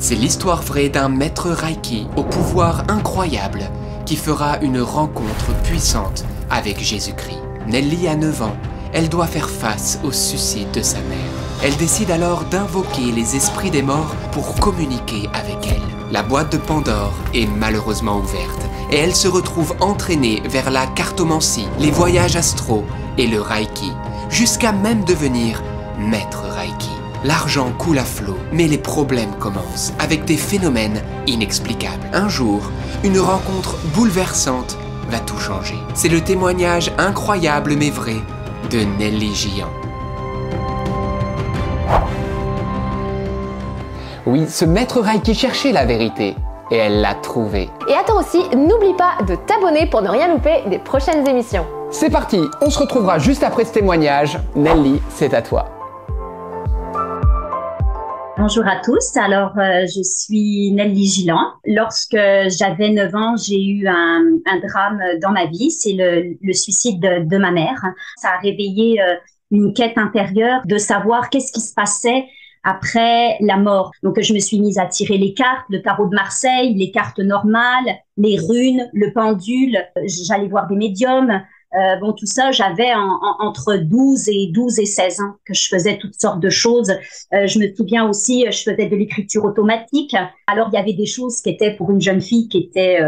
C'est l'histoire vraie d'un maître Reiki au pouvoir incroyable qui fera une rencontre puissante avec Jésus-Christ. Nelly a 9 ans. Elle doit faire face au suicide de sa mère. Elle décide alors d'invoquer les esprits des morts pour communiquer avec elle. La boîte de Pandore est malheureusement ouverte et elle se retrouve entraînée vers la cartomancie, les voyages astraux et le Reiki, jusqu'à même devenir maître Reiki. L'argent coule à flot, mais les problèmes commencent avec des phénomènes inexplicables. Un jour, une rencontre bouleversante va tout changer. C'est le témoignage incroyable mais vrai de Nelly Gian. Oui, ce maître Reiki cherchait la vérité et elle l'a trouvée. Et à toi aussi, n'oublie pas de t'abonner pour ne rien louper des prochaines émissions. C'est parti, on se retrouvera juste après ce témoignage. Nelly, c'est à toi. Bonjour à tous, alors je suis Nelly Gian. Lorsque j'avais 9 ans, j'ai eu un drame dans ma vie, c'est le suicide de ma mère. Ça a réveillé une quête intérieure de savoir qu'est-ce qui se passait après la mort. Donc je me suis mise à tirer les cartes, le tarot de Marseille, les cartes normales, les runes, le pendule. J'allais voir des médiums. Bon, tout ça, j'avais entre 12 et 16 ans que je faisais toutes sortes de choses. Je me souviens aussi, je faisais de l'écriture automatique. Alors, il y avait des choses qui étaient pour une jeune fille qui étaient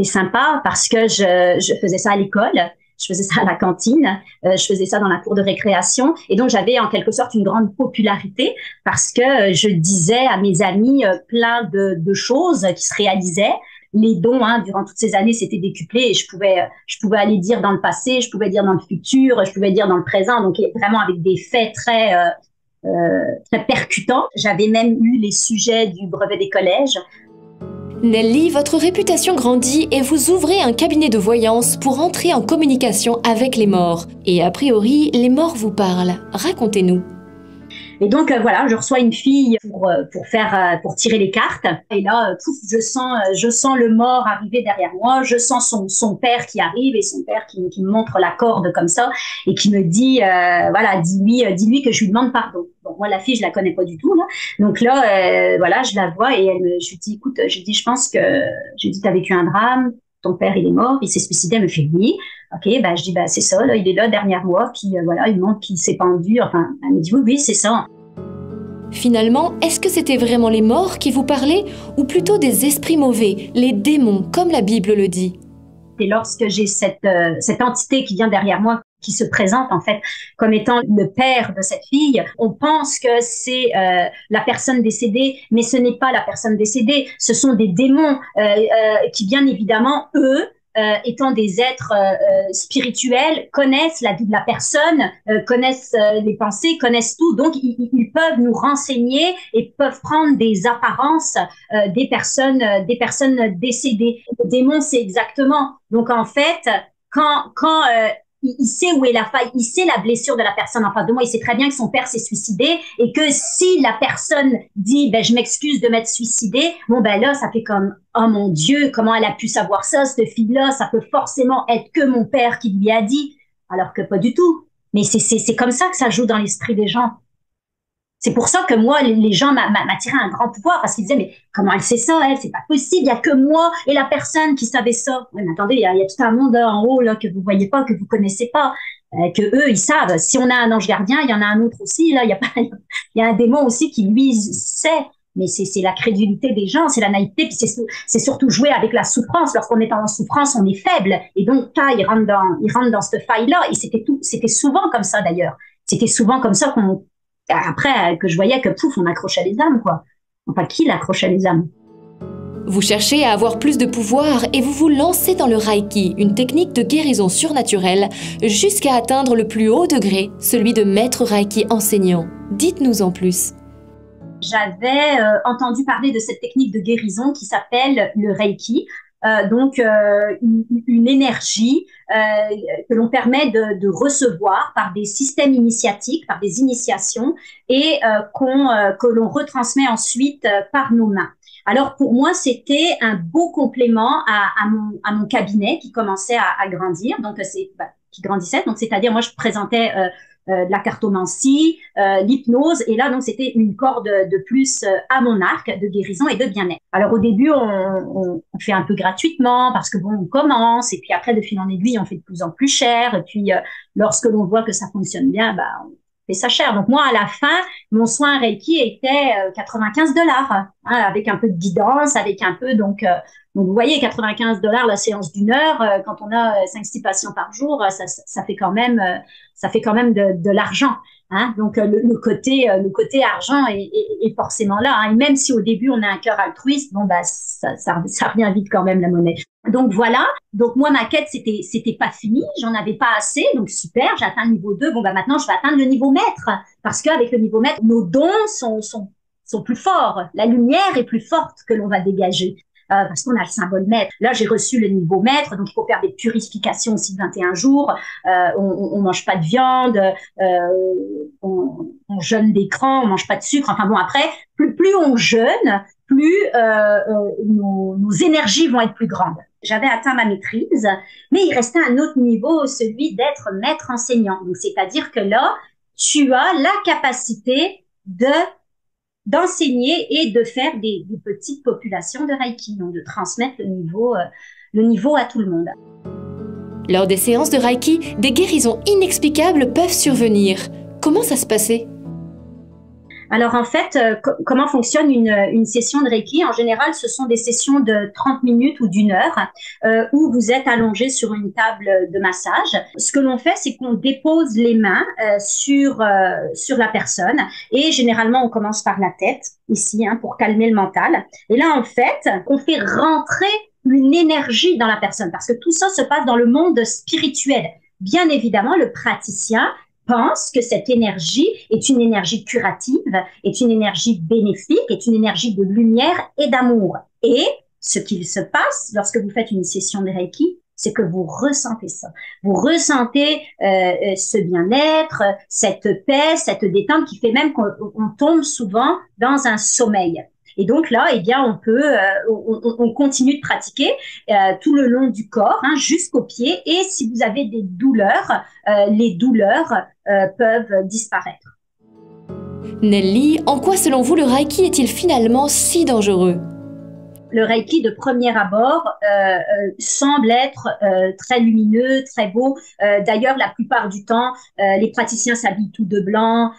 sympas parce que je faisais ça à l'école, je faisais ça à la cantine, je faisais ça dans la cour de récréation. Et donc, j'avais en quelque sorte une grande popularité parce que je disais à mes amis plein de choses qui se réalisaient. Les dons, durant toutes ces années, c'était décuplé et je pouvais aller dire dans le passé, je pouvais dire dans le futur, je pouvais dire dans le présent, donc vraiment avec des faits très percutants. J'avais même eu les sujets du brevet des collèges. Nelly, votre réputation grandit et vous ouvrez un cabinet de voyance pour entrer en communication avec les morts. Et a priori, les morts vous parlent. Racontez-nous. Et donc voilà, je reçois une fille pour tirer les cartes. Et là, pouf, je sens le mort arriver derrière moi. Je sens son père qui arrive et son père qui me montre la corde comme ça et qui me dit voilà, dis-lui que je lui demande pardon. Bon, moi la fille, je la connais pas du tout là. Donc là, voilà, je la vois et je lui dis écoute, t'as vécu un drame. Ton père, il est mort, il s'est suicidé. Elle me fait oui. Ok, je dis c'est ça, là, il est là derrière moi, puis voilà, il montre qu'il s'est pendu. Enfin, elle me dit oui, c'est ça. Finalement, est-ce que c'était vraiment les morts qui vous parlaient ou plutôt des esprits mauvais, les démons, comme la Bible le dit? Et lorsque j'ai cette entité qui vient derrière moi, qui se présente en fait comme étant le père de cette fille, on pense que c'est la personne décédée, mais ce n'est pas la personne décédée, ce sont des démons qui bien évidemment, eux, étant des êtres spirituels, connaissent la vie de la personne, connaissent les pensées, connaissent tout, donc ils peuvent nous renseigner et peuvent prendre des apparences des personnes décédées. Le démon, c'est exactement. Donc en fait, quand il sait où est la faille, il sait la blessure de la personne en face de moi, il sait très bien que son père s'est suicidé et que si la personne dit je m'excuse de m'être suicidée, là ça fait comme oh mon Dieu, comment elle a pu savoir ça, cette fille-là, ça peut forcément être que mon père qui lui a dit, alors que pas du tout. Mais c'est comme ça que ça joue dans l'esprit des gens. C'est pour ça que moi, les gens m'attiraient un grand pouvoir parce qu'ils disaient, mais comment elle sait ça, elle? C'est pas possible, il y a que moi et la personne qui savait ça. Oui, mais attendez, il y a tout un monde en haut, là, que vous voyez pas, que vous connaissez pas, que eux, ils savent. Si on a un ange gardien, il y en a un autre aussi, là, il y a un démon aussi qui, lui, sait. Mais c'est la crédulité des gens, c'est la naïveté, puis c'est surtout jouer avec la souffrance. Lorsqu'on est en souffrance, on est faible. Et donc, ils rentrent dans cette faille-là. Et c'était souvent comme ça, d'ailleurs. C'était souvent comme ça après, que je voyais que pouf, on accrochait les âmes, quoi. Enfin, qui l'accrochait les âmes? Vous cherchez à avoir plus de pouvoir et vous vous lancez dans le Reiki, une technique de guérison surnaturelle, jusqu'à atteindre le plus haut degré, celui de maître Reiki enseignant. Dites-nous en plus. J'avais entendu parler de cette technique de guérison qui s'appelle le Reiki. Une énergie que l'on permet de recevoir par des systèmes initiatiques, par des initiations et que l'on retransmet ensuite par nos mains. Alors pour moi, c'était un beau complément à mon cabinet qui commençait à grandir, donc qui grandissait. Donc c'est-à-dire moi je présentais de la cartomancie, l'hypnose. Et là, donc, c'était une corde de plus à mon arc de guérison et de bien-être. Alors, au début, on fait un peu gratuitement parce que bon, on commence. Et puis après, de fil en aiguille, on fait de plus en plus cher. Et puis, lorsque l'on voit que ça fonctionne bien, bah, on fait ça cher. Donc, moi, à la fin, mon soin Reiki était 95 $, hein, avec un peu de guidance, avec un peu, donc vous voyez, 95 $ la séance d'1 heure, quand on a 5-6 patients par jour, ça fait quand même de l'argent. Hein. Donc le côté argent est forcément là. Hein. Et même si au début on a un cœur altruiste, bon bah ça revient vite quand même la monnaie. Donc voilà. Donc moi ma quête c'était pas fini, j'en avais pas assez. Donc super, j'ai atteint le niveau 2. Bon bah maintenant je vais atteindre le niveau maître parce qu'avec le niveau maître, nos dons sont plus forts. La lumière est plus forte que l'on va dégager. Parce qu'on a le symbole maître. Là, j'ai reçu le niveau maître, donc il faut faire des purifications aussi de 21 jours. On mange pas de viande, on jeûne d'écran, on mange pas de sucre. Enfin bon, après, plus on jeûne, plus nos énergies vont être plus grandes. J'avais atteint ma maîtrise, mais il restait un autre niveau, celui d'être maître enseignant. Donc, c'est-à-dire que là, tu as la capacité d'enseigner et de faire des petites populations de Reiki, donc de transmettre le niveau à tout le monde. Lors des séances de Reiki, des guérisons inexplicables peuvent survenir. Comment ça se passait? Alors en fait, comment fonctionne une session de Reiki? En général, ce sont des sessions de 30 minutes ou d'1 heure où vous êtes allongé sur une table de massage. Ce que l'on fait, c'est qu'on dépose les mains sur la personne et généralement, on commence par la tête, ici, hein, pour calmer le mental. Et là, en fait, on fait rentrer une énergie dans la personne parce que tout ça se passe dans le monde spirituel. Bien évidemment, le praticien pense que cette énergie est une énergie curative, est une énergie bénéfique, est une énergie de lumière et d'amour. Et ce qu'il se passe lorsque vous faites une session de Reiki, c'est que vous ressentez ça. Vous ressentez ce bien-être, cette paix, cette détente qui fait même qu'on tombe souvent dans un sommeil. Et donc là, eh bien, on continue de pratiquer tout le long du corps, hein, jusqu'aux pieds. Et si vous avez des douleurs, les douleurs peuvent disparaître. Nelly, en quoi selon vous le Reiki est-il finalement si dangereux? Le Reiki, de premier abord, semble être très lumineux, très beau. D'ailleurs, la plupart du temps, les praticiens s'habillent tout de blanc.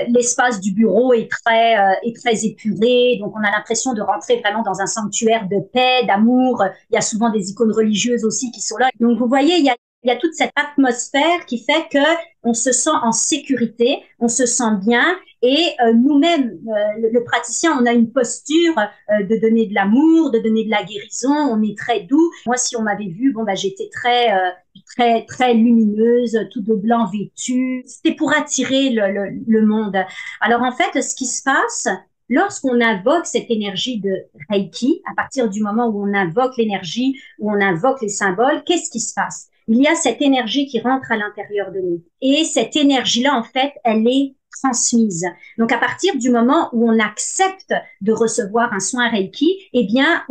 L'espace du bureau est très épuré. Donc, on a l'impression de rentrer vraiment dans un sanctuaire de paix, d'amour. Il y a souvent des icônes religieuses aussi qui sont là. Donc, vous voyez, il y a toute cette atmosphère qui fait que on se sent en sécurité, on se sent bien. Et nous-mêmes, le praticien, on a une posture de donner de l'amour, de donner de la guérison. On est très doux. Moi, si on m'avait vu, bon, bah, j'étais très lumineuse, tout de blanc vêtue. C'était pour attirer le monde. Alors, en fait, ce qui se passe lorsqu'on invoque cette énergie de Reiki, à partir du moment où on invoque l'énergie, où on invoque les symboles, qu'est-ce qui se passe? Il y a cette énergie qui rentre à l'intérieur de nous. Et cette énergie-là, en fait, elle est transmise. Donc, à partir du moment où on accepte de recevoir un soin Reiki, eh bien,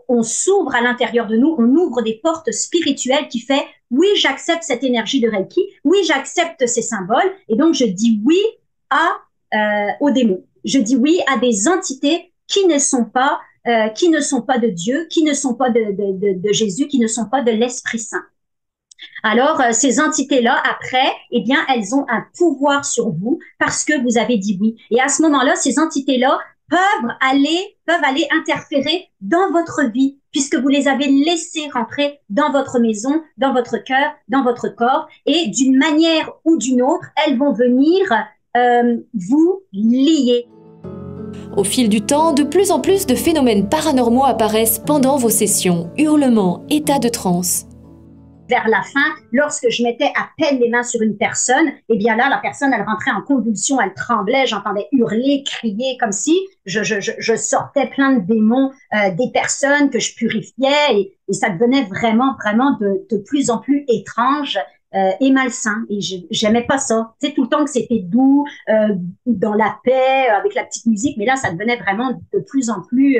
on s'ouvre à l'intérieur de nous, on ouvre des portes spirituelles qui fait, oui, j'accepte cette énergie de Reiki, oui, j'accepte ces symboles, et donc je dis oui aux démons. Je dis oui à des entités qui ne sont pas de Dieu, qui ne sont pas de Jésus, qui ne sont pas de l'Esprit Saint. Alors, ces entités-là, après, eh bien, elles ont un pouvoir sur vous parce que vous avez dit oui. Et à ce moment-là, ces entités-là peuvent aller interférer dans votre vie puisque vous les avez laissées rentrer dans votre maison, dans votre cœur, dans votre corps. Et d'une manière ou d'une autre, elles vont venir vous lier. Au fil du temps, de plus en plus de phénomènes paranormaux apparaissent pendant vos sessions. Hurlements, états de transe. Vers la fin, lorsque je mettais à peine les mains sur une personne, eh bien là, la personne, elle rentrait en convulsion, elle tremblait, j'entendais hurler, crier, comme si je sortais plein de démons des personnes que je purifiais et ça devenait vraiment de plus en plus étrange et malsain. Et j'aimais pas ça. Tu sais, tout le temps que c'était doux, dans la paix, avec la petite musique, mais là, ça devenait vraiment de plus en plus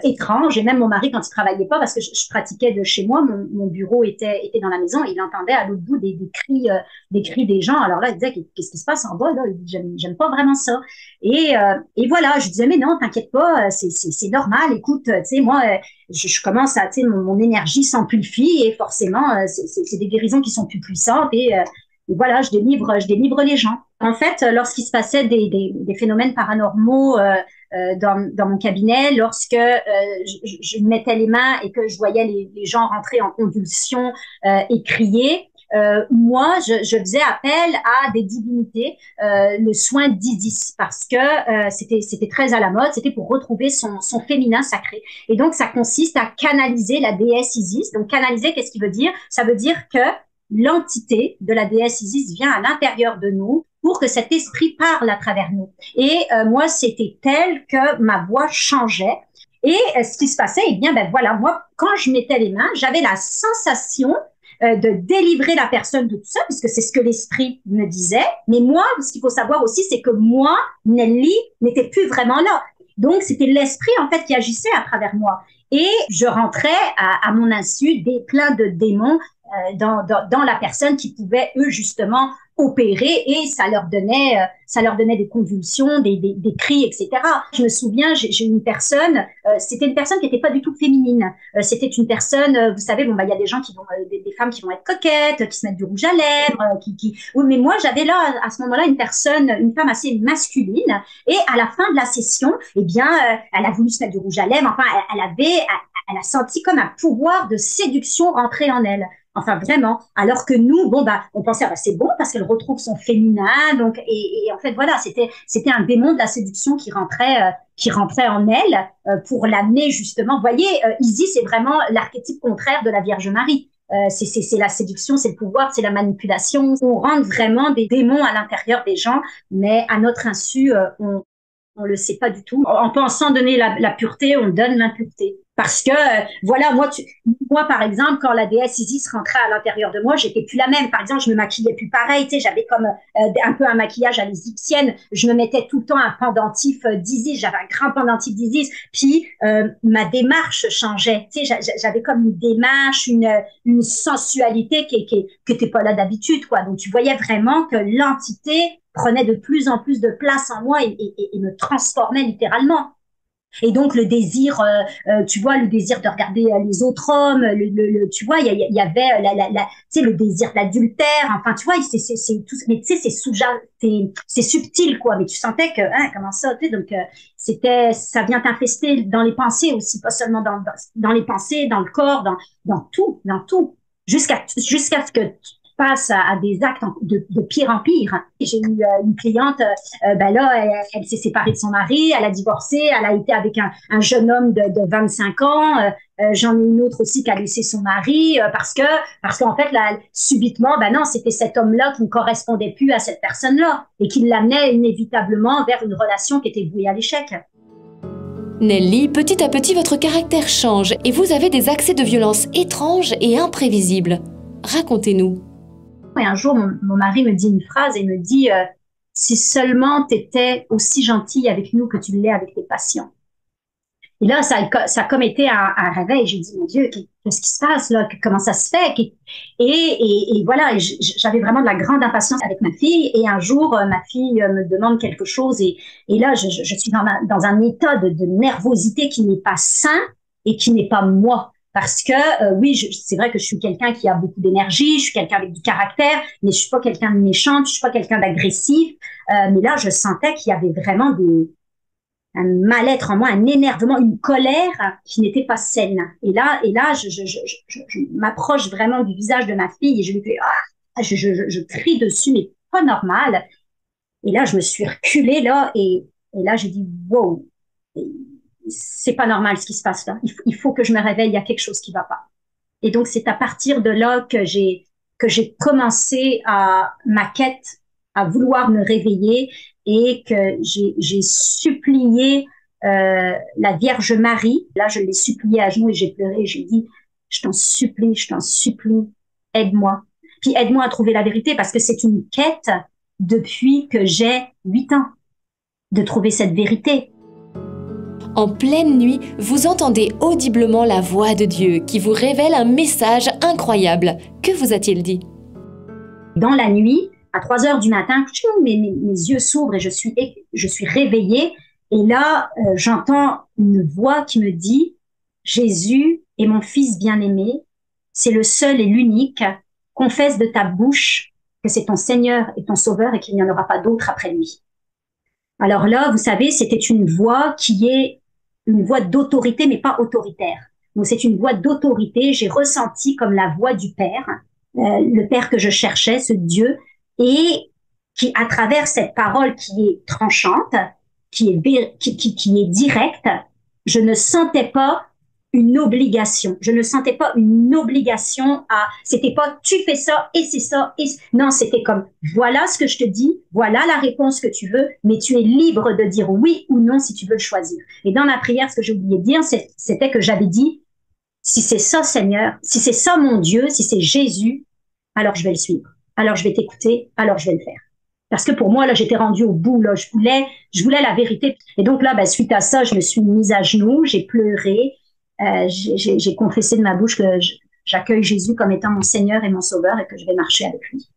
étranges. Et même mon mari, quand il travaillait pas, parce que je pratiquais de chez moi, mon bureau était dans la maison, et il entendait à l'autre bout des cris des gens. Alors là, il disait, qu'est-ce qui se passe en bas là? Il dit, j'aime pas vraiment ça. Et voilà, je disais, mais non, t'inquiète pas, c'est normal. Écoute, tu sais, moi, je commence à, tu sais, mon énergie s'amplifie, et forcément, c'est des guérisons qui sont plus puissantes, et voilà, je délivre les gens. En fait, lorsqu'il se passait des phénomènes paranormaux dans mon cabinet, lorsque je mettais les mains et que je voyais les gens rentrer en convulsions et crier, moi, je faisais appel à des divinités, le soin d'Isis, parce que c'était très à la mode, c'était pour retrouver son féminin sacré. Et donc, ça consiste à canaliser la déesse Isis. Donc, canaliser, qu'est-ce qui veut dire? Ça veut dire que l'entité de la déesse Isis vient à l'intérieur de nous pour que cet esprit parle à travers nous. Et moi, c'était tel que ma voix changeait. Et ce qui se passait, eh bien, ben voilà, moi, quand je mettais les mains, j'avais la sensation de délivrer la personne de tout ça, puisque c'est ce que l'esprit me disait. Mais moi, ce qu'il faut savoir aussi, c'est que moi, Nelly, n'était plus vraiment là. Donc, c'était l'esprit, en fait, qui agissait à travers moi. Et je rentrais à mon insu plein de démons dans la personne qui pouvait, eux, justement, opérer, et ça leur donnait des convulsions, des cris, etc. Je me souviens, j'ai une personne, c'était une personne qui n'était pas du tout féminine. C'était une personne, vous savez, bon, bah, il y a des gens qui vont, des femmes qui vont être coquettes, qui se mettent du rouge à lèvres, oui, mais moi, j'avais là, à ce moment-là, une femme assez masculine, et à la fin de la session, eh bien, elle a voulu se mettre du rouge à lèvres, enfin, elle a senti comme un pouvoir de séduction rentrer en elle. Enfin, vraiment. Alors que nous, bon, bah, on pensait, bah, c'est bon parce qu'elle retrouve son féminin. Donc, et en fait, voilà, c'était un démon de la séduction qui rentrait en elle pour l'amener justement. Vous voyez, Isis, c'est vraiment l'archétype contraire de la Vierge Marie. C'est la séduction, c'est le pouvoir, c'est la manipulation. On rentre vraiment des démons à l'intérieur des gens, mais à notre insu, on le sait pas du tout. En pensant donner la pureté, on donne l'impureté. Parce que, voilà, moi, par exemple, quand la déesse Isis rentrait à l'intérieur de moi, j'étais plus la même. Par exemple, je me maquillais plus pareil, tu sais, j'avais comme un peu un maquillage à l'égyptienne. Je me mettais tout le temps un pendentif d'Isis, j'avais un grand pendentif d'Isis. Puis, ma démarche changeait, tu sais, j'avais comme une démarche, une sensualité que t'es pas là d'habitude, quoi. Donc, tu voyais vraiment que l'entité prenait de plus en plus de place en moi et me transformait littéralement. Et donc le désir, tu vois, le désir de regarder les autres hommes, tu vois, il y avait tu sais, le désir d'adultère. Enfin, tu vois, c'est tout, mais tu sais, c'est subtil, quoi. Mais tu sentais que, hein, comment ça, tu sais, donc ça vient t'infester dans les pensées aussi, pas seulement dans les pensées, dans le corps, dans tout, jusqu'à ce que passe à des actes de pire en pire. J'ai eu une cliente, ben là, elle s'est séparée de son mari, elle a divorcé, elle a été avec un jeune homme de 25 ans. J'en ai une autre aussi qui a laissé son mari parce qu'en fait, là, subitement, ben non, c'était cet homme-là qui ne correspondait plus à cette personne-là et qui l'amenait inévitablement vers une relation qui était vouée à l'échec. Nelly, petit à petit, votre caractère change et vous avez des accès de violence étranges et imprévisibles. Racontez-nous. Et un jour, mon mari me dit une phrase et me dit si seulement tu étais aussi gentille avec nous que tu l'es avec tes patients. Et là, ça a comme été un réveil. J'ai dit, mon Dieu, qu'est-ce qui se passe là? Comment ça se fait? Et voilà, j'avais vraiment de la grande impatience avec ma fille. Et un jour, ma fille me demande quelque chose. Et là, je suis dans un état de nervosité qui n'est pas sain et qui n'est pas moi. Parce que oui, c'est vrai que je suis quelqu'un qui a beaucoup d'énergie, je suis quelqu'un avec du caractère, mais je suis pas quelqu'un de méchant, je suis pas quelqu'un d'agressif. Mais là, je sentais qu'il y avait vraiment un mal-être en moi, un énervement, une colère qui n'était pas saine. Et là, je m'approche vraiment du visage de ma fille et je lui fais je crie dessus, mais pas normal. Et là, je me suis reculée là et là, j'ai dit wow. C'est pas normal ce qui se passe là. Il faut que je me réveille, il y a quelque chose qui va pas. Et donc, c'est à partir de là que j'ai commencé ma quête à vouloir me réveiller et que j'ai supplié la Vierge Marie. Là, je l'ai suppliée à genoux et j'ai pleuré. J'ai dit, je t'en supplie, aide-moi. Puis aide-moi à trouver la vérité parce que c'est une quête depuis que j'ai 8 ans de trouver cette vérité. En pleine nuit, vous entendez audiblement la voix de Dieu qui vous révèle un message incroyable. Que vous a-t-il dit? Dans la nuit, à 3 heures du matin, mes yeux s'ouvrent et je suis réveillée. Et là, j'entends une voix qui me dit « Jésus est mon fils bien-aimé, c'est le seul et l'unique. Confesse de ta bouche que c'est ton Seigneur et ton Sauveur et qu'il n'y en aura pas d'autre après lui. » Alors là, vous savez, c'était une voix qui est une voix d'autorité, mais pas autoritaire. Donc c'est une voix d'autorité. J'ai ressenti comme la voix du Père, le Père que je cherchais, ce Dieu, et qui, à travers cette parole qui est tranchante, qui est directe, je ne sentais pas une obligation. Je ne sentais pas une obligation à, c'était pas tu fais ça et c'est ça et non, c'était comme voilà ce que je te dis, voilà la réponse que tu veux, mais tu es libre de dire oui ou non si tu veux le choisir. Et dans la prière, ce que j'ai oublié de dire, c'était que j'avais dit si c'est ça Seigneur, si c'est ça mon Dieu, si c'est Jésus, alors je vais le suivre. Alors je vais t'écouter, alors je vais le faire. Parce que pour moi, là, j'étais rendue au bout, là, je voulais la vérité. Et donc là, suite à ça, je me suis mise à genoux, j'ai pleuré, j'ai confessé de ma bouche que j'accueille Jésus comme étant mon Seigneur et mon Sauveur et que je vais marcher avec lui.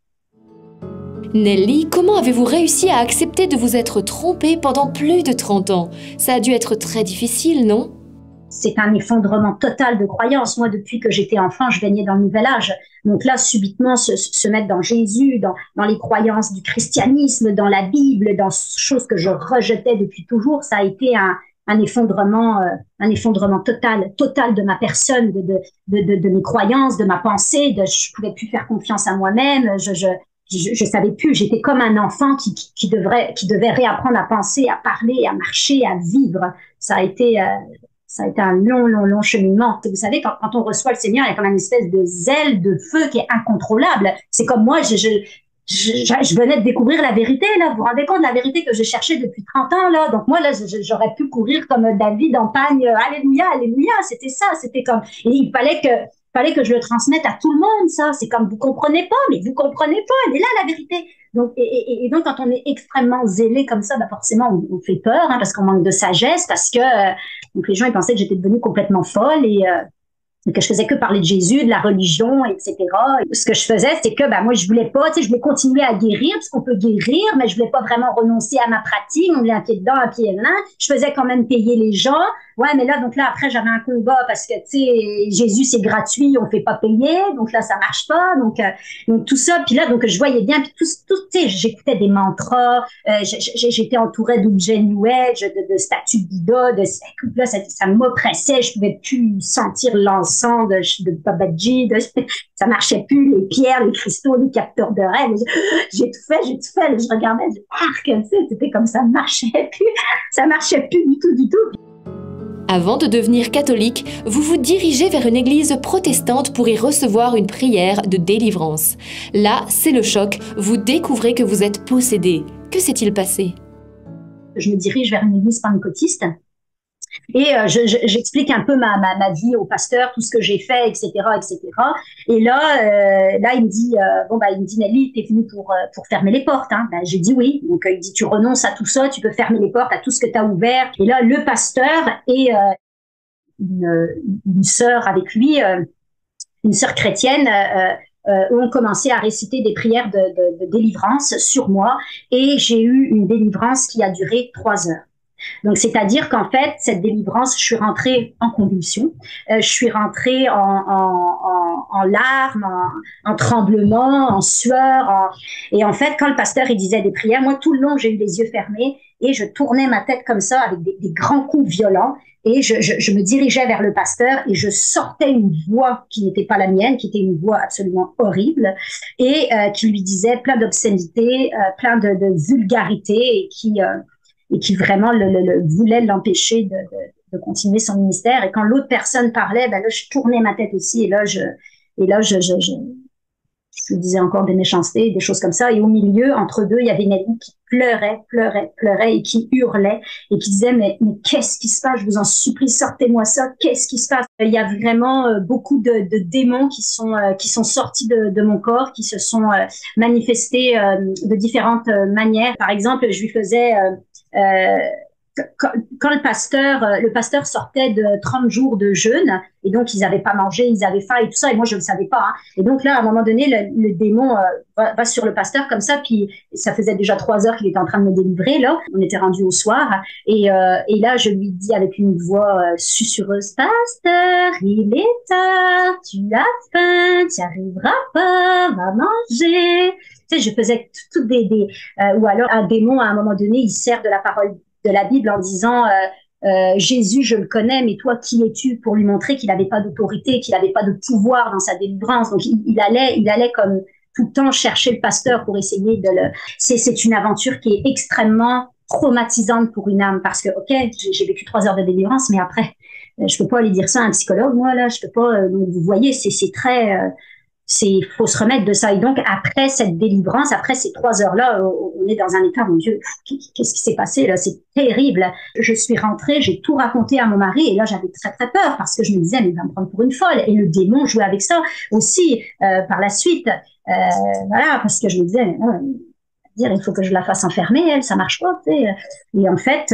Nelly, comment avez-vous réussi à accepter de vous être trompée pendant plus de 30 ans? Ça a dû être très difficile, non? C'est un effondrement total de croyances. Moi, depuis que j'étais enfant, je baignais dans le nouvel âge. Donc là, subitement, se mettre dans Jésus, dans les croyances du christianisme, dans la Bible, dans choses que je rejetais depuis toujours, ça a été un effondrement total de ma personne, de mes croyances, de ma pensée. Je pouvais plus faire confiance à moi-même. Je savais plus. J'étais comme un enfant qui devait réapprendre à penser, à parler, à marcher, à vivre. Ça a été un long cheminement. Vous savez, quand on reçoit le Seigneur, il y a comme une espèce de zèle, de feu qui est incontrôlable. C'est comme moi, je venais de découvrir la vérité, là. Vous vous rendez compte de la vérité que je cherchais depuis 30 ans, là. Donc moi, là, j'aurais pu courir comme David en pagne. Alléluia, alléluia. C'était ça. C'était comme, et il fallait que je le transmette à tout le monde, ça. C'est comme, vous comprenez pas, mais vous comprenez pas. Elle est là, la vérité. Donc, et donc, quand on est extrêmement zélé comme ça, forcément, on fait peur, hein, parce qu'on manque de sagesse, parce que, donc les gens, ils pensaient que j'étais devenue complètement folle et que je faisais que parler de Jésus, de la religion, etc. Et ce que je faisais, c'est que moi, je voulais pas, je voulais continuer à guérir, parce qu'on peut guérir, mais je voulais pas vraiment renoncer à ma pratique. On voulait un pied dedans, un pied dedans. Je faisais quand même payer les gens. Ouais, mais là, donc là, après, j'avais un combat parce que, Jésus, c'est gratuit, on fait pas payer. Donc là, ça marche pas. Donc tout ça. Puis là, donc, je voyais bien. Puis tout, j'écoutais des mantras. J'étais entourée d'objets New Age, de statues de Bouddha. Là, ça m'oppressait. Je pouvais plus sentir l'encens de Babaji. Ça marchait plus. Les pierres, les cristaux, les capteurs de rêve. J'ai tout fait. Je regardais, c'était comme ça marchait plus. Ça marchait plus du tout. Avant de devenir catholique, vous vous dirigez vers une église protestante pour y recevoir une prière de délivrance. Là, c'est le choc, vous découvrez que vous êtes possédé. Que s'est-il passé? Je me dirige vers une église pentecôtiste et j'explique un peu ma vie au pasteur, tout ce que j'ai fait, etc. Et là, il me dit, il me dit, Nelly, t'es venue pour fermer les portes, hein. J'ai dit oui. Donc, il dit, tu renonces à tout ça, tu peux fermer les portes à tout ce que tu as ouvert. Et là, le pasteur et une sœur avec lui, une sœur chrétienne, ont commencé à réciter des prières de délivrance sur moi. Et j'ai eu une délivrance qui a duré 3 heures. Donc, c'est-à-dire qu'en fait, cette délivrance, je suis rentrée en convulsion, je suis rentrée en larmes, en tremblements, en sueur. Et en fait, quand le pasteur il disait des prières, moi, tout le long, j'ai eu les yeux fermés et je tournais ma tête comme ça avec des grands coups violents et je me dirigeais vers le pasteur et je sortais une voix qui n'était pas la mienne, qui était une voix absolument horrible et qui lui disait plein d'obscénités, plein de vulgarités et qui vraiment voulait l'empêcher de continuer son ministère. Et quand l'autre personne parlait, là, je tournais ma tête aussi, et là, je lui disais encore des méchancetés, des choses comme ça. Et au milieu, entre deux, il y avait Nelly qui pleurait, et qui hurlait, et qui disait, mais qu'est-ce qui se passe? Je vous en supplie, sortez-moi ça, qu'est-ce qui se passe? Il y a vraiment beaucoup de démons qui sont sortis de mon corps, qui se sont manifestés de différentes manières. Par exemple, je lui faisais quand le pasteur sortait de 30 jours de jeûne, et donc ils n'avaient pas mangé, ils avaient faim et tout ça, et moi je ne le savais pas. Hein. Et donc là, à un moment donné, le démon va sur le pasteur comme ça, puis ça faisait déjà 3 heures qu'il était en train de me délivrer, là. On était rendu au soir, et là, je lui dis avec une voix susurreuse, pasteur, il est tard, tu as faim, tu n'y arriveras pas, va manger. Tu sais, je faisais toutes ou alors un démon, à un moment donné, il sert de la parole de la Bible en disant Jésus, je le connais, mais toi, qui es-tu, pour lui montrer qu'il n'avait pas d'autorité, qu'il n'avait pas de pouvoir dans sa délivrance. Donc, il allait comme tout le temps chercher le pasteur pour essayer de le... C'est une aventure qui est extrêmement traumatisante pour une âme parce que, OK, j'ai vécu 3 heures de délivrance, mais après, je peux pas aller dire ça à un psychologue, moi, là, je peux pas... vous voyez, c'est très... faut se remettre de ça. Et donc, après cette délivrance, après ces 3 heures-là, on est dans un état, mon Dieu, qu'est-ce qui s'est passé là? C'est terrible. Je suis rentrée, j'ai tout raconté à mon mari, et là, j'avais très, très peur parce que je me disais, mais il va me prendre pour une folle. Et le démon jouait avec ça aussi par la suite. Voilà, parce que je me disais, dire il faut que je la fasse enfermer, elle, ça marche pas, tu sais. Et en fait,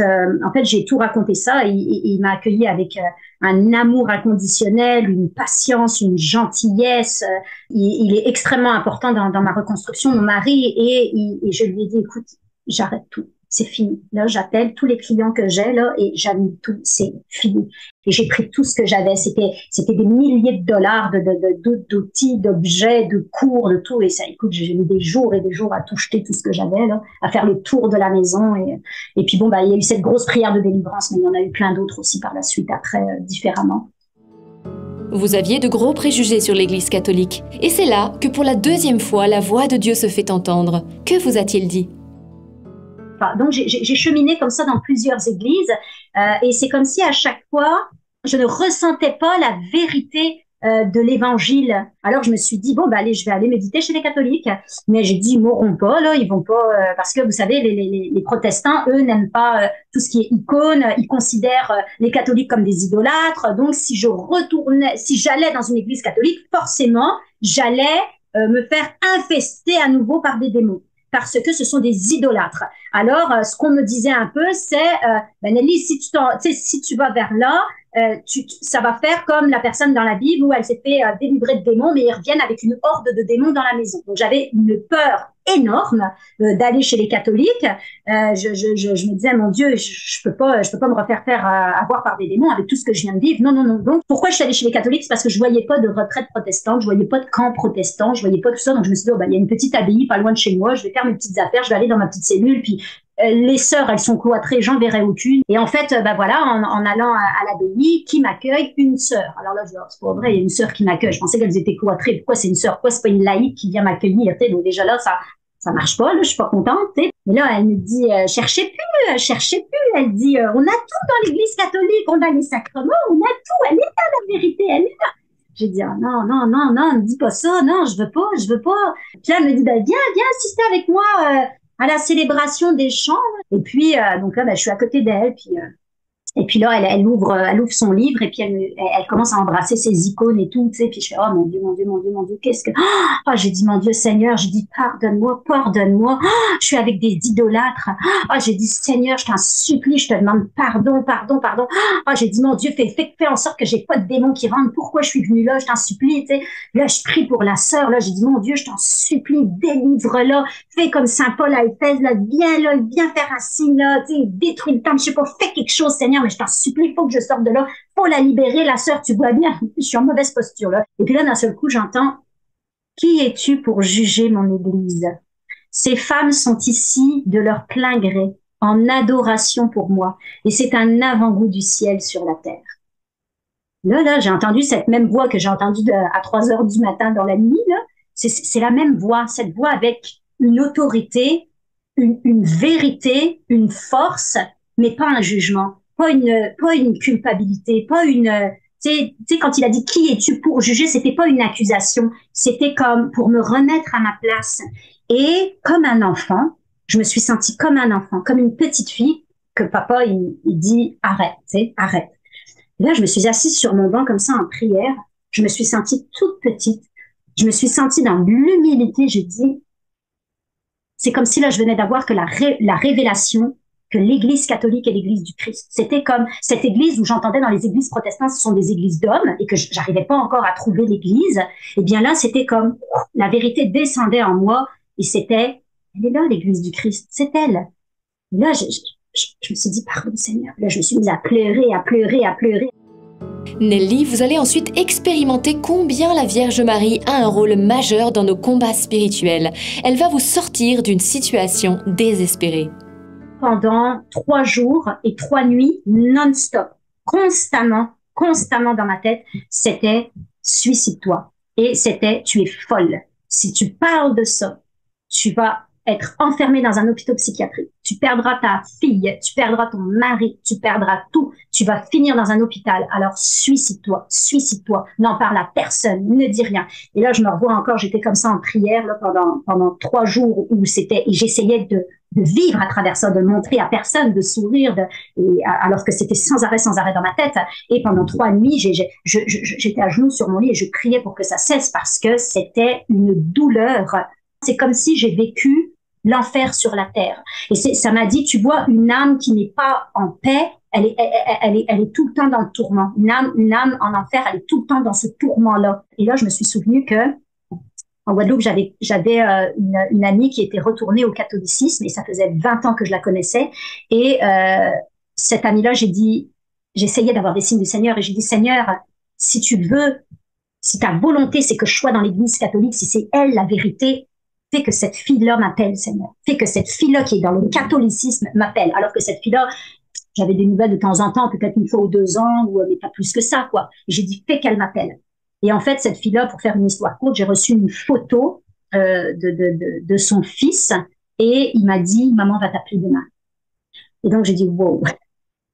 j'ai tout raconté ça, et il m'a accueilli avec un amour inconditionnel, une patience, une gentillesse. Il est extrêmement important dans ma reconstruction, mon mari, et je lui ai dit, écoute, j'arrête tout. C'est fini. Là, j'appelle tous les clients que j'ai, là, et j'annule tout. C'est fini. Et j'ai pris tout ce que j'avais. C'était des milliers de dollars d'outils, d'objets, de cours, de tout. Et ça, écoute, j'ai mis des jours et des jours à tout jeter, tout ce que j'avais, là, à faire le tour de la maison. Et puis bon, il y a eu cette grosse prière de délivrance, mais il y en a eu plein d'autres aussi par la suite, après, différemment. Vous aviez de gros préjugés sur l'Église catholique. Et c'est là que pour la 2e fois, la voix de Dieu se fait entendre. Que vous a-t-il dit ? Donc, j'ai cheminé comme ça dans plusieurs églises, et c'est comme si à chaque fois, je ne ressentais pas la vérité de l'évangile. Alors, je me suis dit, bon, allez, je vais aller méditer chez les catholiques. Mais j'ai dit, ils mourront pas, là, ils vont pas, parce que vous savez, les protestants, eux, n'aiment pas tout ce qui est icône, ils considèrent les catholiques comme des idolâtres. Donc, si j'allais dans une église catholique, forcément, j'allais me faire infester à nouveau par des démons, parce que ce sont des idolâtres. Alors, ce qu'on me disait un peu, c'est Nelly, si tu vas vers là, ça va faire comme la personne dans la Bible où elle s'est fait délivrer de démons, mais ils reviennent avec une horde de démons dans la maison. Donc, j'avais une peur énorme d'aller chez les catholiques. Je me disais, mon Dieu, je peux pas me refaire avoir par des démons avec tout ce que je viens de vivre. Non. Donc, pourquoi je suis allée chez les catholiques? C'est parce que je voyais pas de retraite protestante, je voyais pas de camp protestant, je voyais pas tout ça. Donc, je me suis dit, il y a une petite abbaye pas loin de chez moi, je vais faire mes petites affaires, je vais aller dans ma petite cellule, puis les sœurs, elles sont cloîtrées, j'en verrai aucune. Et en fait, voilà, en allant à l'abbaye, qui m'accueille? Une sœur. Alors là, je dis, c'est pas vrai, il y a une sœur qui m'accueille. Je pensais qu'elles étaient cloîtrées. Pourquoi c'est une sœur? Pourquoi c'est pas une laïque qui vient m'accueillir? Donc déjà là, ça marche pas, là, je suis pas contente. Mais là, elle me dit, cherchez plus. Elle dit, on a tout dans l'église catholique, on a les sacrements, on a tout. Elle est là, la vérité, elle est là. J'ai dit, non, ne me dis pas ça, non, je veux pas. Puis elle me dit, viens assister avec moi à la célébration des chants. Et puis, donc là, je suis à côté d'elle, et puis là, elle ouvre son livre, et puis elle commence à embrasser ses icônes et tout, tu sais. Puis je fais, oh mon Dieu, qu'est-ce que... Oh, j'ai dit, mon Dieu Seigneur, j'ai dit, pardonne-moi. Oh, je suis avec des idolâtres. Oh, j'ai dit, Seigneur, je t'en supplie, je te demande pardon. Oh, j'ai dit, mon Dieu, fais en sorte que j'ai pas de démons qui rentrent. Pourquoi je suis venue là? Je t'en supplie, tu sais. Là, je prie pour la sœur, là. J'ai dit, mon Dieu, je t'en supplie, délivre-la. Fais comme Saint Paul à Éphèse, là. Viens faire un signe, là. Tu sais, détruis le temple, je sais pas, fais quelque chose, Seigneur. Mais je t'en supplie, il faut que je sorte de là, faut la libérer, la sœur, tu vois bien, je suis en mauvaise posture là. Et puis là, d'un seul coup, j'entends, qui es-tu pour juger mon église? Ces femmes sont ici de leur plein gré, en adoration pour moi, et c'est un avant-goût du ciel sur la terre. Là, j'ai entendu cette même voix que j'ai entendue à 3 heures du matin dans la nuit, là. C'est la même voix, cette voix avec une autorité, une vérité, une force, mais pas un jugement. Pas une culpabilité, pas une... Tu sais, quand il a dit « Qui es-tu pour juger ?» C'était pas une accusation, c'était comme pour me remettre à ma place. Et comme un enfant, je me suis sentie comme un enfant, comme une petite fille, que papa, il dit « Arrête, tu sais, arrête. » Et là, je me suis assise sur mon banc comme ça en prière, je me suis sentie toute petite, je me suis sentie dans l'humilité, je dis... C'est comme si là, je venais d'avoir que la révélation que l'Église catholique est l'Église du Christ. C'était comme cette Église où j'entendais dans les églises protestantes, ce sont des églises d'hommes et que j'arrivais pas encore à trouver l'Église. Et bien là, c'était comme la vérité descendait en moi et c'était, elle est là l'Église du Christ, c'est elle. Et là, je me suis dit, pardon Seigneur. Là, je me suis mise à pleurer, à pleurer, à pleurer. Nelly, vous allez ensuite expérimenter combien la Vierge Marie a un rôle majeur dans nos combats spirituels. Elle va vous sortir d'une situation désespérée. Pendant 3 jours et 3 nuits non-stop, constamment dans ma tête, c'était suicide-toi. Et c'était tu es folle. Si tu parles de ça, tu vas être enfermé dans un hôpital psychiatrique. Tu perdras ta fille, tu perdras ton mari, tu perdras tout. Tu vas finir dans un hôpital. Alors suicide-toi, suicide-toi. N'en parle à personne, ne dis rien. Et là, je me revois encore, j'étais comme ça en prière là, pendant 3 jours où c'était, et j'essayais de vivre à travers ça, de montrer à personne, de sourire, alors que c'était sans arrêt dans ma tête. Et pendant 3 nuits, j'étais à genoux sur mon lit et je criais pour que ça cesse parce que c'était une douleur. C'est comme si j'ai vécu l'enfer sur la terre. Et ça m'a dit, tu vois, une âme qui n'est pas en paix, elle est tout le temps dans le tourment. Une âme en enfer, elle est tout le temps dans ce tourment-là. Et là, je me suis souvenu que en Guadeloupe, j'avais une amie qui était retournée au catholicisme et ça faisait 20 ans que je la connaissais. Et cette amie-là, j'essayais d'avoir des signes du Seigneur et j'ai dit, Seigneur, si tu veux, si ta volonté, c'est que je sois dans l'Église catholique, si c'est elle la vérité, fais que cette fille-là m'appelle, Seigneur. Fais que cette fille-là qui est dans le catholicisme m'appelle. Alors que cette fille-là, j'avais des nouvelles de temps en temps, peut-être 1 fois ou 2 ans, mais pas plus que ça, quoi. Et j'ai dit, fais qu'elle m'appelle. Et en fait, cette fille-là, pour faire une histoire courte, j'ai reçu une photo de son fils et il m'a dit, maman va t'appeler demain. Et donc, j'ai dit, wow.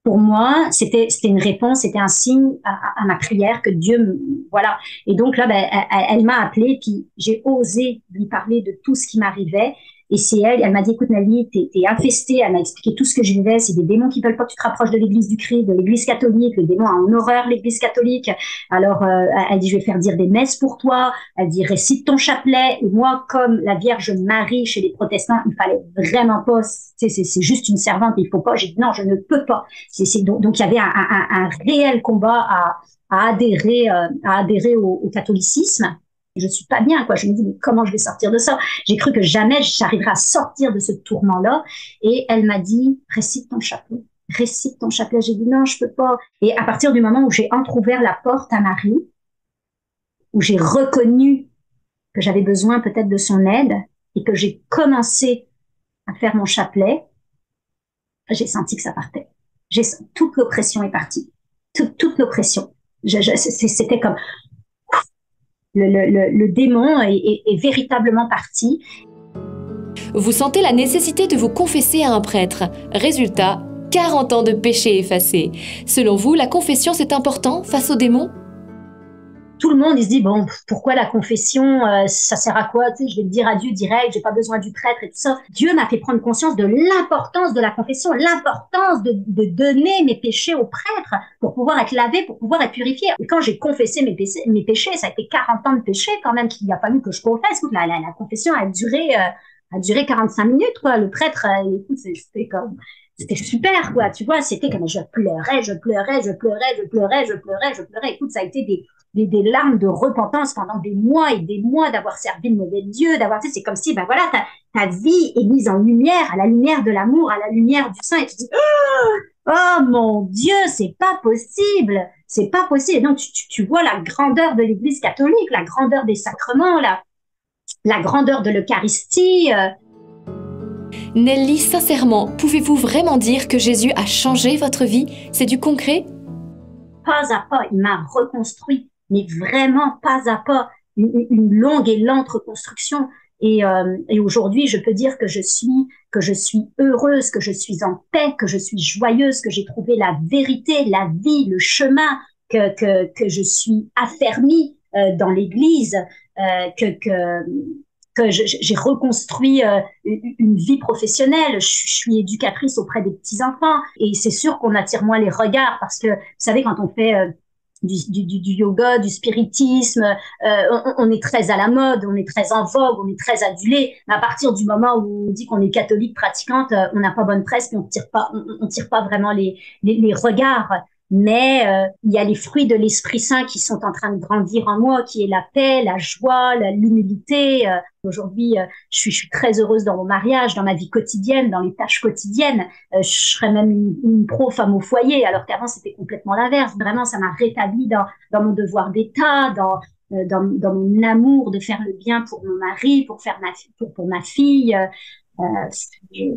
Pour moi, c'était une réponse, c'était un signe à ma prière que Dieu voilà. Et donc là, elle m'a appelée, puis j'ai osé lui parler de tout ce qui m'arrivait. Et c'est elle m'a dit, écoute Nelly, t'es infestée. Elle m'a expliqué tout ce que je vivais. C'est des démons qui veulent pas que tu te rapproches de l'Église du Christ, de l'Église catholique. Le démon a en horreur l'Église catholique. Alors, elle dit, je vais faire dire des messes pour toi. Elle dit, récite ton chapelet. Et moi, comme la Vierge Marie chez les protestants, il fallait vraiment pas. C'est juste une servante, il faut pas. J'ai dit, non, je ne peux pas. Donc, il y avait un réel combat à adhérer au catholicisme. Je suis pas bien, quoi. Je me dis, mais comment je vais sortir de ça? J'ai cru que jamais j'arriverais à sortir de ce tourment-là. Et elle m'a dit, récite ton chapelet. Récite ton chapelet. J'ai dit, non, je peux pas. Et à partir du moment où j'ai entrouvert la porte à Marie, où j'ai reconnu que j'avais besoin peut-être de son aide et que j'ai commencé à faire mon chapelet, j'ai senti que ça partait. Toute l'oppression est partie. Toute l'oppression. C'était comme... Le démon est véritablement parti. Vous sentez la nécessité de vous confesser à un prêtre. Résultat, 40 ans de péché effacés. Selon vous, la confession, c'est important face aux démons? Tout le monde, il se dit, bon, pourquoi la confession, ça sert à quoi? Tu sais, je vais le dire à Dieu direct, j'ai pas besoin du prêtre et tout ça. Dieu m'a fait prendre conscience de l'importance de la confession, l'importance de donner mes péchés au prêtre pour pouvoir être lavé, pour pouvoir être purifié. Et quand j'ai confessé mes péchés, ça a été 40 ans de péché quand même qu'il a fallu que je confesse. Écoute, la confession a duré 45 minutes, quoi. Le prêtre, écoute, c'était super, quoi. Tu vois, c'était comme je pleurais. Écoute, ça a été des larmes de repentance pendant des mois et des mois d'avoir servi le mauvais Dieu, tu sais, c'est comme si, voilà, ta vie est mise en lumière, à la lumière de l'amour, à la lumière du sang, et tu te dis, oh mon Dieu, c'est pas possible. Et donc, tu vois la grandeur de l'Église catholique, la grandeur des sacrements, la grandeur de l'Eucharistie. Nelly, sincèrement, pouvez-vous vraiment dire que Jésus a changé votre vie? C'est du concret? Pas à pas, il m'a reconstruit, mais vraiment pas à pas, une longue et lente reconstruction. Et aujourd'hui, je peux dire que je suis heureuse, que je suis en paix, que je suis joyeuse, que j'ai trouvé la vérité, la vie, le chemin, que je suis affermie dans l'Église, que j'ai reconstruit une vie professionnelle. Je suis éducatrice auprès des petits-enfants et c'est sûr qu'on attire moins les regards parce que, vous savez, quand on fait du yoga, du spiritisme. On est très à la mode, on est très en vogue, on est très adulé. Mais à partir du moment où on dit qu'on est catholique pratiquante, on n'a pas bonne presse, puis on tire pas vraiment les regards. Mais il y a les fruits de l'Esprit Saint qui sont en train de grandir en moi, qui est la paix, la joie, l'humilité. Aujourd'hui, je suis très heureuse dans mon mariage, dans ma vie quotidienne, dans les tâches quotidiennes. Je serais même une pro-femme au foyer, alors qu'avant, c'était complètement l'inverse. Vraiment, ça m'a rétabli dans mon devoir d'État, dans mon amour de faire le bien pour mon mari, pour ma fille.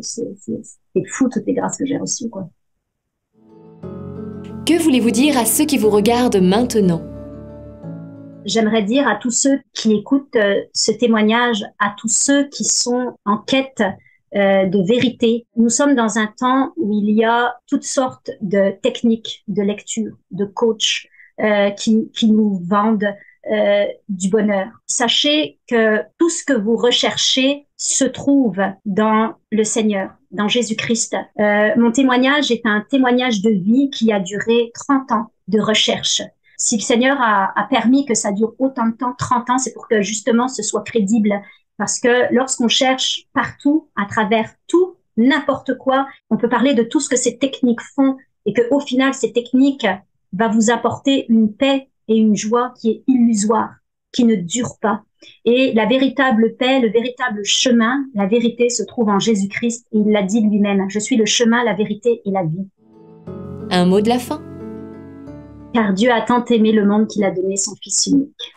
C'est fou, toutes les grâces que j'ai reçues, quoi. Que voulez-vous dire à ceux qui vous regardent maintenant? J'aimerais dire à tous ceux qui écoutent ce témoignage, à tous ceux qui sont en quête de vérité. Nous sommes dans un temps où il y a toutes sortes de techniques de lecture, de coachs qui nous vendent du bonheur. Sachez que tout ce que vous recherchez se trouve dans le Seigneur, dans Jésus-Christ. Mon témoignage est un témoignage de vie qui a duré 30 ans de recherche. Si le Seigneur a permis que ça dure autant de temps, 30 ans, c'est pour que justement ce soit crédible. Parce que lorsqu'on cherche partout, à travers tout, n'importe quoi, on peut parler de tout ce que ces techniques font et qu'au final, ces techniques vont vous apporter une paix et une joie qui est illusoire, qui ne dure pas. Et la véritable paix, le véritable chemin, la vérité se trouve en Jésus-Christ et il l'a dit lui-même. Je suis le chemin, la vérité et la vie. Un mot de la fin? Car Dieu a tant aimé le monde qu'il a donné son Fils unique.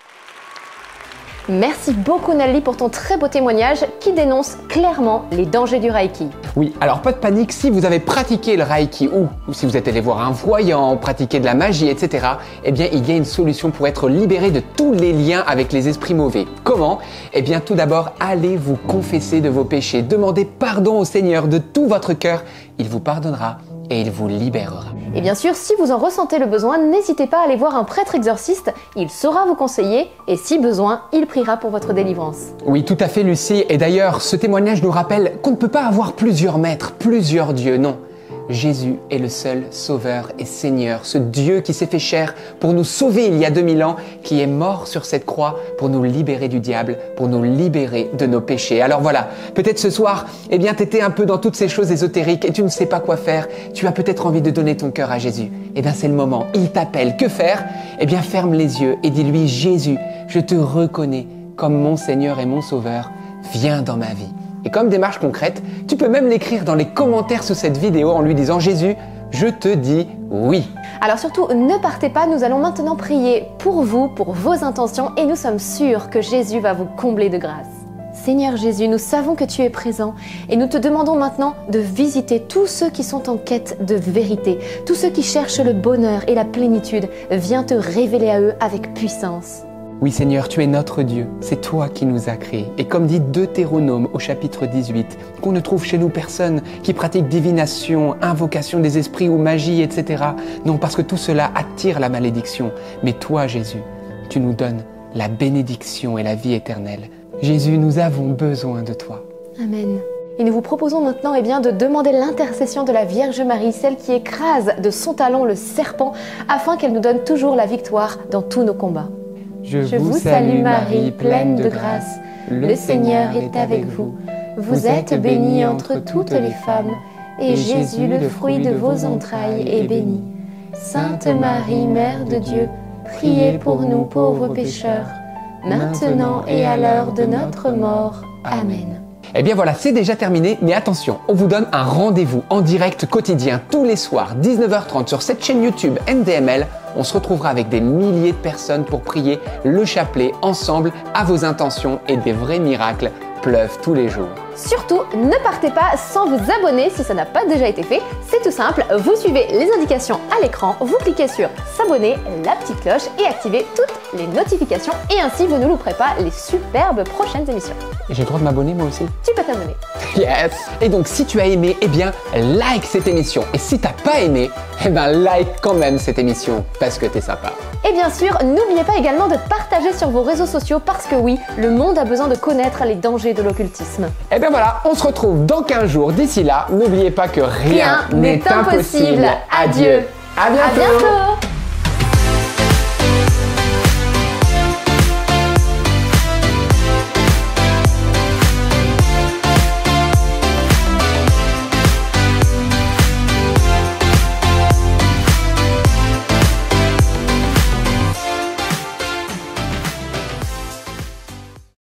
Merci beaucoup Nelly pour ton très beau témoignage qui dénonce clairement les dangers du Reiki. Oui, alors pas de panique, si vous avez pratiqué le Reiki ou si vous êtes allé voir un voyant, pratiquer de la magie, etc., eh bien il y a une solution pour être libéré de tous les liens avec les esprits mauvais. Comment? Eh bien tout d'abord, allez vous confesser de vos péchés, demandez pardon au Seigneur de tout votre cœur, il vous pardonnera et il vous libérera. Et bien sûr, si vous en ressentez le besoin, n'hésitez pas à aller voir un prêtre exorciste, il saura vous conseiller et si besoin, il priera pour votre délivrance. Oui, tout à fait Lucie, et d'ailleurs ce témoignage nous rappelle qu'on ne peut pas avoir plusieurs maîtres, plusieurs dieux, non. Jésus est le seul Sauveur et Seigneur, ce Dieu qui s'est fait chair pour nous sauver il y a 2000 ans, qui est mort sur cette croix pour nous libérer du diable, pour nous libérer de nos péchés. Alors voilà, peut-être ce soir, eh bien t'étais un peu dans toutes ces choses ésotériques et tu ne sais pas quoi faire, tu as peut-être envie de donner ton cœur à Jésus. Eh bien c'est le moment, il t'appelle, que faire? Eh bien ferme les yeux et dis-lui, Jésus, je te reconnais comme mon Seigneur et mon Sauveur, viens dans ma vie. Et comme démarche concrète, tu peux même l'écrire dans les commentaires sous cette vidéo en lui disant « Jésus, je te dis oui ». Alors surtout, ne partez pas, nous allons maintenant prier pour vous, pour vos intentions et nous sommes sûrs que Jésus va vous combler de grâce. Seigneur Jésus, nous savons que tu es présent et nous te demandons maintenant de visiter tous ceux qui sont en quête de vérité, tous ceux qui cherchent le bonheur et la plénitude. Viens te révéler à eux avec puissance. Oui Seigneur, tu es notre Dieu, c'est toi qui nous as créés. Et comme dit Deutéronome au chapitre 18, qu'on ne trouve chez nous personne qui pratique divination, invocation des esprits ou magie, etc. Non, parce que tout cela attire la malédiction. Mais toi Jésus, tu nous donnes la bénédiction et la vie éternelle. Jésus, nous avons besoin de toi. Amen. Et nous vous proposons maintenant de demander l'intercession de la Vierge Marie, celle qui écrase de son talon le serpent, afin qu'elle nous donne toujours la victoire dans tous nos combats. Je vous salue Marie, pleine de grâce, le Seigneur est avec vous. Vous êtes bénie entre toutes les femmes, et Jésus, le fruit de vos entrailles, est béni. Sainte Marie, Mère de Dieu, priez pour nous pauvres pécheurs, maintenant et à l'heure de notre mort. Amen. Eh bien voilà, c'est déjà terminé, mais attention, on vous donne un rendez-vous en direct quotidien tous les soirs, 19h30 sur cette chaîne YouTube NDML. On se retrouvera avec des milliers de personnes pour prier le chapelet ensemble à vos intentions et des vrais miracles pleuvent tous les jours. Surtout, ne partez pas sans vous abonner si ça n'a pas déjà été fait. C'est tout simple, vous suivez les indications à l'écran, vous cliquez sur s'abonner, la petite cloche et activez toutes les notifications et ainsi vous ne louperez pas les superbes prochaines émissions. Et j'ai le droit de m'abonner moi aussi? Tu peux t'abonner. Yes! Et donc si tu as aimé, eh bien like cette émission. Et si t'as pas aimé, eh bien like quand même cette émission parce que t'es sympa. Et bien sûr, n'oubliez pas également de partager sur vos réseaux sociaux parce que oui, le monde a besoin de connaître les dangers de l'occultisme. Et bien voilà, on se retrouve dans 15 jours. D'ici là, n'oubliez pas que rien n'est impossible. Adieu. À bientôt.